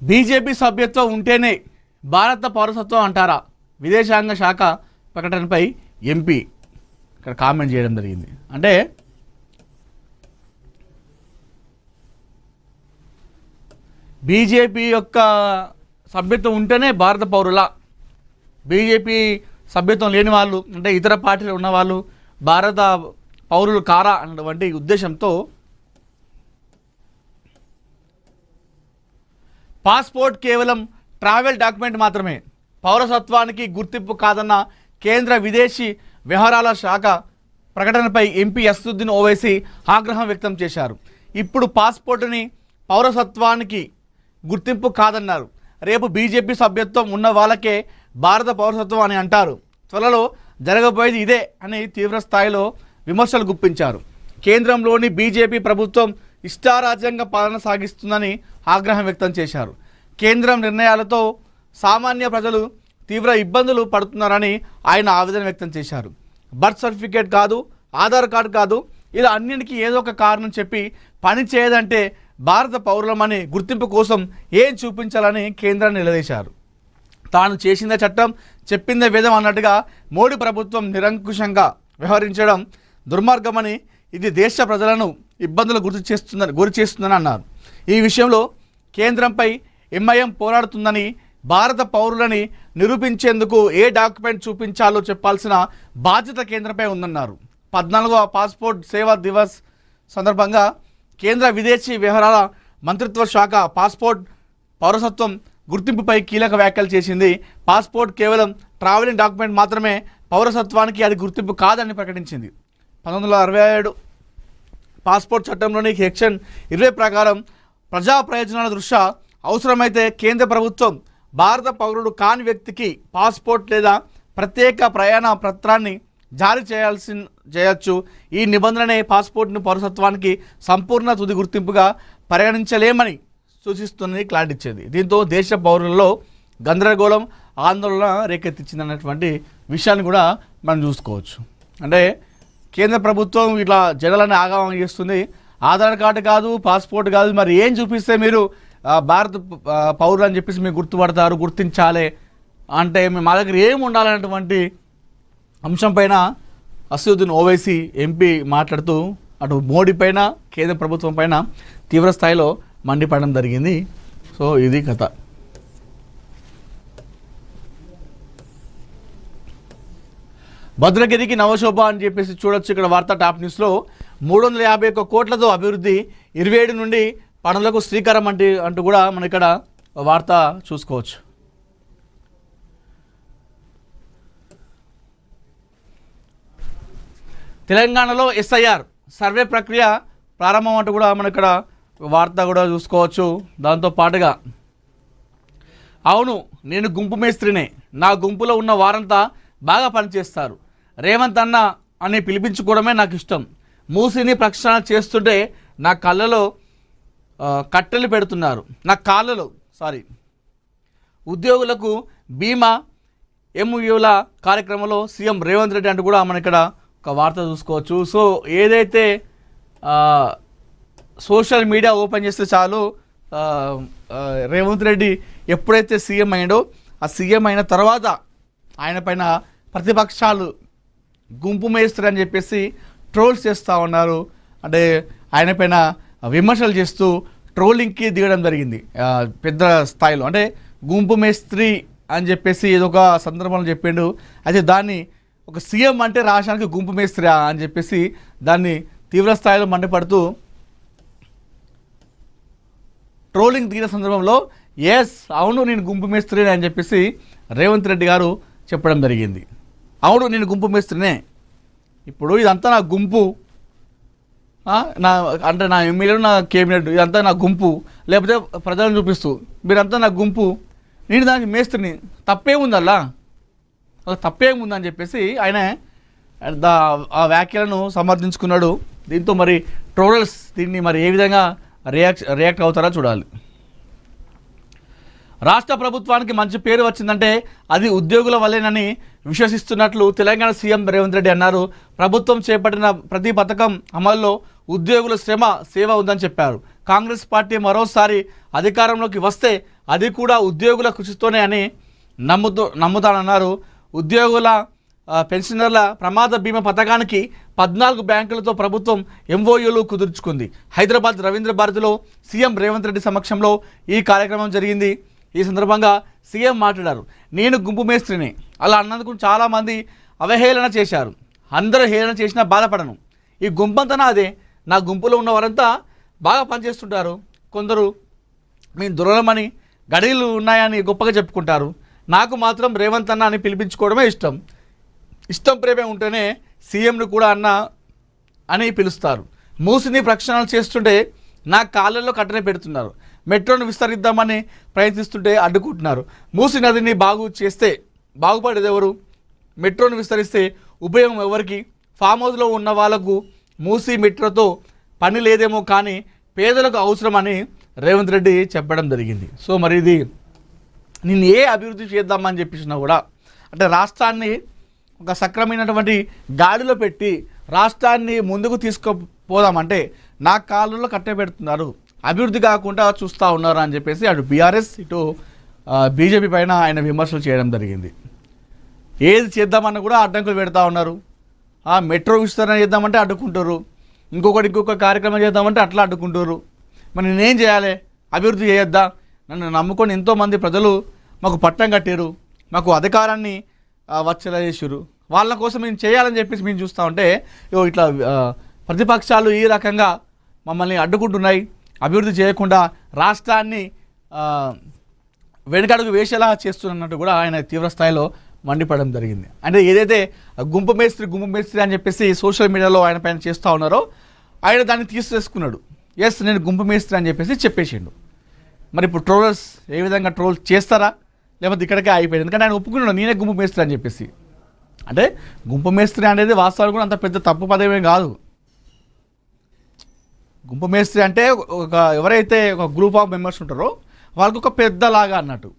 BJP సభ్యత్వం ఉంటేనే భారత పౌరసత్వం అంటారా? విదేశాంగ శాఖ ప్రకటనపై ఎంపీ ఇక్కడ కామెంట్ చేయడం జరిగింది. అంటే బీజేపీ యొక్క సభ్యత్వం ఉంటేనే భారత పౌరుల, బీజేపీ సభ్యత్వం లేని వాళ్ళు అంటే ఇతర పార్టీలు ఉన్నవాళ్ళు భారత పౌరులు కారా అన్నటువంటి ఉద్దేశంతో పాస్పోర్ట్ కేవలం ట్రావెల్ డాక్యుమెంట్ మాత్రమే, పౌరసత్వానికి గుర్తింపు కాదన్న కేంద్ర విదేశీ వ్యవహారాల శాఖ ప్రకటనపై ఎంపీ అసదుద్దీన్ ఓవైసీ ఆగ్రహం వ్యక్తం చేశారు. ఇప్పుడు పాస్పోర్టుని పౌరసత్వానికి గుర్తింపు కాదన్నారు. రేపు బీజేపీ సభ్యత్వం ఉన్న వాళ్ళకే భారత పౌరసత్వం అని అంటారు. త్వరలో జరగబోయేది ఇదే అని తీవ్ర స్థాయిలో విమర్శలు గుప్పించారు. కేంద్రంలోని బీజేపీ ప్రభుత్వం ఇష్టారాజ్యంగా పాలన సాగిస్తుందని ఆగ్రహం వ్యక్తం చేశారు. కేంద్రం నిర్ణయాలతో సామాన్య ప్రజలు తీవ్ర ఇబ్బందులు పడుతున్నారని ఆయన ఆవేదన వ్యక్తం చేశారు. బర్త్ సర్టిఫికేట్ కాదు, ఆధార్ కార్డు కాదు, ఇలా అన్నింటికీ ఏదో ఒక కారణం చెప్పి పని చేయదంటే భారత పౌరులమని గుర్తింపు కోసం ఏం చూపించాలని కేంద్రాన్ని నిలదీశారు. తాను చేసిందే చట్టం, చెప్పిందే వేదం అన్నట్టుగా మోడీ ప్రభుత్వం నిరంకుశంగా వ్యవహరించడం దుర్మార్గమని, ఇది దేశ ప్రజలను ఇబ్బందులు గురి చేస్తుందని అన్నారు. ఈ విషయంలో కేంద్రంపై ఎంఐఎం పోరాడుతుందని, భారత పౌరులని నిరూపించేందుకు ఏ డాక్యుమెంట్ చూపించాలో చెప్పాల్సిన బాధ్యత కేంద్రంపై ఉందన్నారు. 14వ పాస్పోర్ట్ సేవా దివస్ సందర్భంగా కేంద్ర విదేశీ వ్యవహారాల మంత్రిత్వ శాఖ పాస్పోర్ట్ పౌరసత్వం గుర్తింపుపై కీలక వ్యాఖ్యలు చేసింది. పాస్పోర్ట్ కేవలం ట్రావెలింగ్ డాక్యుమెంట్ మాత్రమే, పౌరసత్వానికి అది గుర్తింపు కాదని ప్రకటించింది. 1967 పాస్పోర్ట్ చట్టంలోని సెక్షన్ 20 ప్రకారం ప్రజా ప్రయోజనాల దృష్ట్యా అవసరమైతే కేంద్ర ప్రభుత్వం భారత పౌరుడు కాని వ్యక్తికి పాస్పోర్ట్ లేదా ప్రత్యేక ప్రయాణ పత్రాన్ని జారీ చేయొచ్చు. ఈ నిబంధననే పాస్పోర్ట్ను పౌరసత్వానికి సంపూర్ణ తుది గుర్తింపుగా పరిగణించలేమని సూచిస్తుందని క్లారిటీ ఇచ్చింది. దీంతో దేశ పౌరులలో గందరగోళం, ఆందోళన రేకెత్తించిందన్నటువంటి విషయాన్ని కూడా మనం చూసుకోవచ్చు. అంటే కేంద్ర ప్రభుత్వం ఇట్లా జనాలని ఆగమనం చేస్తుంది. ఆధార్ కార్డు కాదు, పాస్పోర్ట్ కాదు, మరి ఏం చూపిస్తే మీరు భారత పౌరులు అని చెప్పేసి మీరు గుర్తుపడతారు, గుర్తించాలి అంటే మా దగ్గర ఏమి ఉండాలనేటువంటి అంశం పైన అసదుద్దీన్ ఓవైసీ ఎంపీ మాట్లాడుతూ అటు మోడీ పైన, కేంద్ర ప్రభుత్వం పైన తీవ్ర స్థాయిలో మండిపడడం జరిగింది. సో ఇది కథ. భద్రగిరికి నవశోభ అని చెప్పేసి చూడొచ్చు ఇక్కడ వార్తా టాప్ న్యూస్లో. 351 కోట్లతో అభివృద్ధి, 27 నుండి పనులకు శ్రీకారం అంటూ కూడా మనం ఇక్కడ వార్త చూసుకోవచ్చు. తెలంగాణలో ఎస్ఐఆర్ సర్వే ప్రక్రియ ప్రారంభం అంటూ కూడా మనం ఇక్కడ వార్త కూడా చూసుకోవచ్చు. దాంతో పాటుగా అవును నేను గుంపు మేస్త్రినే, నా గుంపులో ఉన్న వారంతా బాగా పనిచేస్తారు, రేవంత్ అన్న అని పిలిపించుకోవడమే నాకు ఇష్టం, మూసిని ప్రక్షాళన చేస్తుంటే నా కళ్ళలో కట్టెలు పెడుతున్నారు, నా కాళ్ళలో ఉద్యోగులకు బీమా ఎంయూల కార్యక్రమంలో సీఎం రేవంత్ రెడ్డి అంటూ కూడా మనం ఇక్కడ ఒక వార్త చూసుకోవచ్చు. సో ఏదైతే సోషల్ మీడియా ఓపెన్ చేస్తే చాలు రేవంత్ రెడ్డి ఎప్పుడైతే సీఎం అయ్యాడో ఆ సీఎం అయిన తర్వాత ఆయన పైన ప్రతిపక్షాలు గుంపు మేస్త్రి అని చెప్పేసి ట్రోల్స్ చేస్తూ ఉన్నారు. అంటే ఆయన పైన విమర్శలు చేస్తూ ట్రోలింగ్కి దిగడం జరిగింది పెద్ద స్థాయిలో. అంటే గుంపు మేస్త్రి అని చెప్పేసి ఏదో ఒక సందర్భంలో చెప్పిండు. అయితే దాన్ని ఒక సీఎం అంటే రాష్ట్రానికి గుంపు మేస్త్రి అని చెప్పేసి దాన్ని తీవ్ర స్థాయిలో మండిపడుతూ ట్రోలింగ్ దిగిన సందర్భంలో ఎస్ అవును నేను గుంపు మేస్త్రి అని చెప్పేసి రేవంత్ రెడ్డి గారు చెప్పడం జరిగింది. అవును నేను గుంపు మేస్త్రినే, ఇప్పుడు ఇదంతా నా గుంపు, అంటే నా ఎమ్మెల్యేలు, నా కేబినెట్ ఇదంతా నా గుంపు, లేకపోతే ప్రజలను చూపిస్తూ మీరంతా నా గుంపు, నేను దానికి మేస్త్రిని, తప్పేముందల్లా అలా తప్పేముందని చెప్పేసి ఆయన ఆ వ్యాఖ్యలను సమర్థించుకున్నాడు. దీంతో మరి ట్రోలర్స్ దీన్ని మరి ఏ విధంగా రియాక్ట్ అవుతారో చూడాలి. రాష్ట్ర ప్రభుత్వానికి మంచి పేరు వచ్చిందంటే అది ఉద్యోగుల వల్లేనని విశ్వసిస్తున్నట్లు తెలంగాణ సీఎం రేవంత్ రెడ్డి అన్నారు. ప్రభుత్వం చేపట్టిన ప్రతి పథకం అమల్లో ఉద్యోగుల శ్రమ సేవ ఉందని చెప్పారు. కాంగ్రెస్ పార్టీ మరోసారి అధికారంలోకి వస్తే అది కూడా ఉద్యోగుల కృషితోనే అని నమ్ముతానన్నారు. ఉద్యోగుల పెన్షనర్ల ప్రమాద బీమా పథకానికి 14 బ్యాంకులతో ప్రభుత్వం ఎంఓయూలు కుదుర్చుకుంది. హైదరాబాద్ రవీంద్ర భారతిలో సీఎం రేవంత్ రెడ్డి సమక్షంలో ఈ కార్యక్రమం జరిగింది. ఈ సందర్భంగా సీఎం మాట్లాడారు. నేను గుంపు మేస్త్రిని, అలా అన్నందుకు చాలామంది అవహేళన చేశారు. అందరూ హేళన చేసినా బాధపడను. ఈ గుంపంతా నాదే. నా గుంపులో ఉన్న వారంతా బాగా పనిచేస్తుంటారు. కొందరు మేము దుర్లభమని గడియలు ఉన్నాయని గొప్పగా చెప్పుకుంటారు. నాకు మాత్రం రేవంత్ అన్న అని పిలిపించుకోవడమే ఇష్టం ప్రేమే ఉంటేనే సీఎంను కూడా అన్న అని పిలుస్తారు. మూసిని ప్రక్షాళన చేస్తుంటే నా కాళ్ళల్లో కట్టెనే పెడుతున్నారు. మెట్రోను విస్తరిద్దామని ప్రయత్నిస్తుంటే అడ్డుకుంటున్నారు. మూసి నదిని బాగు చేస్తే బాగుపడేది ఎవరు? మెట్రోను విస్తరిస్తే ఉపయోగం ఎవరికి? ఫామ్ హౌస్లో ఉన్న వాళ్ళకు మూసి మెట్రోతో పని లేదేమో, కానీ పేదలకు అవసరమని రేవంత్ రెడ్డి చెప్పడం జరిగింది. సో మరి ఇది నేను ఏ అభివృద్ధి చేద్దామని చెప్పేసినా కూడా, అంటే రాష్ట్రాన్ని ఒక సక్రమైనటువంటి గాడిలో పెట్టి రాష్ట్రాన్ని ముందుకు తీసుకుపోదామంటే నా కాళ్ళలో కట్టబెడుతున్నారు, అభివృద్ధి కాకుండా చూస్తూ ఉన్నారు అని చెప్పేసి అటు బీఆర్ఎస్ ఇటు బీజేపీ పైన ఆయన విమర్శలు చేయడం జరిగింది. ఏది చేద్దామన్నా కూడా అడ్డంకులు పెడతా ఉన్నారు. మెట్రో విస్తరణ చేద్దామంటే అడ్డుకుంటారు, ఇంకొక కార్యక్రమం చేద్దామంటే అట్లా అడ్డుకుంటారు. మరి నేనేం చేయాలి? అభివృద్ధి చేయొద్దా? నన్ను నమ్ముకొని ఎంతోమంది ప్రజలు మాకు పట్టం కట్టారు, మాకు అధికారాన్ని వచ్చేలా చేసారు. వాళ్ళ కోసం మేము చేయాలని చెప్పేసి మేము చూస్తూ ఉంటే ఇట్లా ప్రతిపక్షాలు ఈ రకంగా మమ్మల్ని అడ్డుకుంటున్నాయి, అభివృద్ధి చేయకుండా రాష్ట్రాన్ని వెనుకడుగు వేసేలా చేస్తున్నట్టు కూడా ఆయన తీవ్రస్థాయిలో మండిపడడం జరిగింది. అంటే ఏదైతే గుంపు మేస్త్రి అని చెప్పేసి సోషల్ మీడియాలో ఆయన పైన చేస్తూ ఉన్నారో ఆయన దాన్ని తీసుకున్నాడు. ఎస్, నేను గుంపు మేస్త్రి అని చెప్పేసి చెప్పేసిండు. మరి ఇప్పుడు ట్రోలర్స్ ఏ విధంగా ట్రోల్ చేస్తారా, లేకపోతే ఇక్కడికే అయిపోయింది? ఎందుకంటే ఆయన ఒప్పుకున్నాడు నేనే గుంపు మేస్త్రి అని చెప్పేసి. అంటే గుంపు మేస్త్రి అనేది వాస్తవానికి కూడా అంత పెద్ద తప్పు పదమే కాదు. గుంపు మేస్త్రి అంటే ఎవరైతే ఒక గ్రూప్ ఆఫ్ మెంబర్స్ ఉంటారో వాళ్ళకు ఒక పెద్దలాగా అన్నట్టు.